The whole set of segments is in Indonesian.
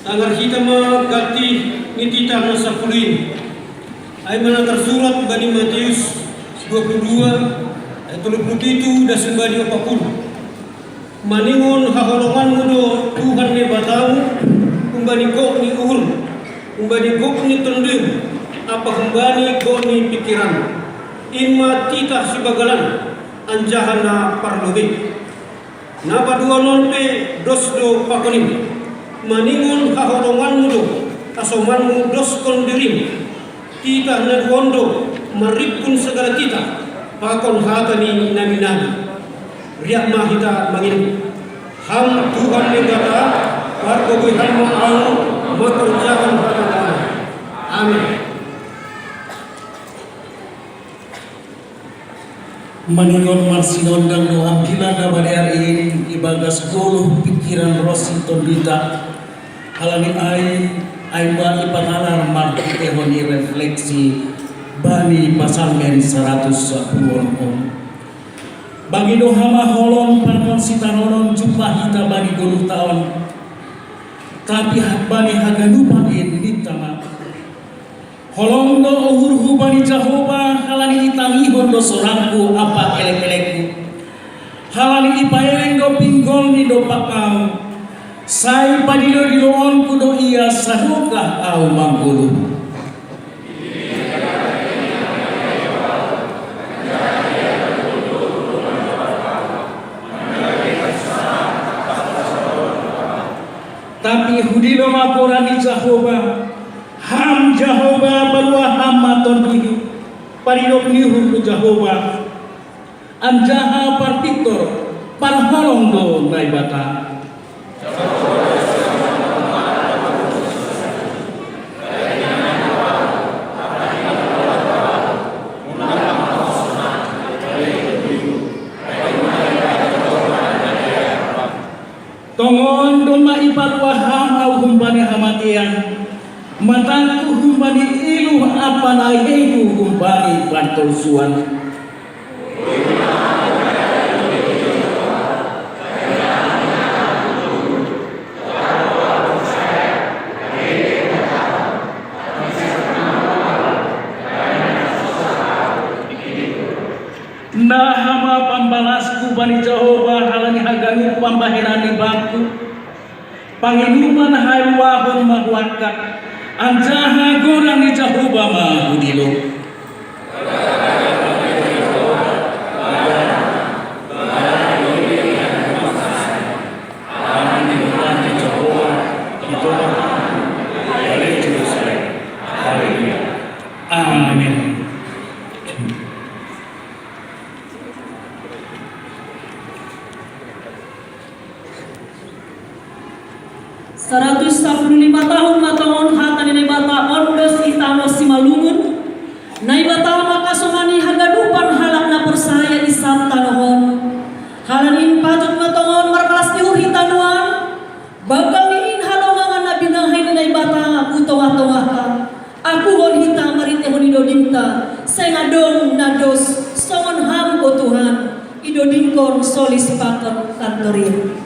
Agar kita mengganti ngitita masa pulin. Ay mana tersurat bani Matius 22 ayat 37 dan sembadi 40. Maningon haholongan mudo Tuhan ni batamu kumbani gok ni uhur kumbani gok ni tendung apa kumbani gok ni pikiran inma tita sibagalan anjahana parlobe napa dua nonpe dosdo pakonim maningon haholongan mudo asomanmu doskon dirim kita nagwondo maripun segala kita pakon hatani nabi-nabi riak mahita mangin ham Tuhan negara warga Tuhan mau bekerjakan pada amin. Maningon marsinon dan doa pilada pada hari ini ibagas goluh pikiran Rositon Dita halani Aiba ipanalar markite honi refleksi bani pasangan 110 om. Bagi doha maholon panon sitaronon jumlah kita bani 20 tahun. Tapi bani haganupan ini tama. Holong do uhurhu bani Jahoba halani itangi hondo sorangku apa elek-elekku. Halani ipaeleng do pinggol ni do pakau. Sai padilo diloon kudo iya sadukah au manggulu. Tapi hudilo maporani Jahoba ham Jahoba balua hamaton ini parilok nihu ku Jahoba anjaha partitor parholong do naibata. Tongon doma ipat waham au humbani hamatian mataku humbani ilu apa naiheku humbani pantol suan. Nah hama pambalasku bani Jahoba halani hagani pambahenani bangku panginuman haluahon mahwakat anjaha gorang ni Jahoba mahudilo. Amin. 115 tahun matongon hatan ni bata ondos itano simalungun nai bata makasomani hagadupan halak na persaya isam tanohon halanin patut matongon markalas niu hitanuan bagal niin halongangan na binahay ni nai bata utowa-towa Solis Paton Kantorin.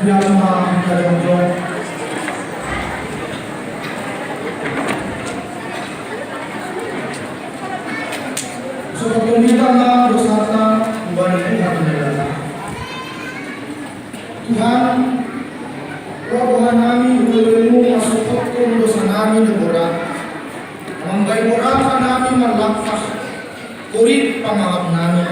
Yang Maha Kadang-kadang Sepatulitanlah dosata kembali Tuhan adalah Tuhan, Tuhan kami ulemu masuk dosa kami berat, manggai berat kami merlakfah kurit pangahap kami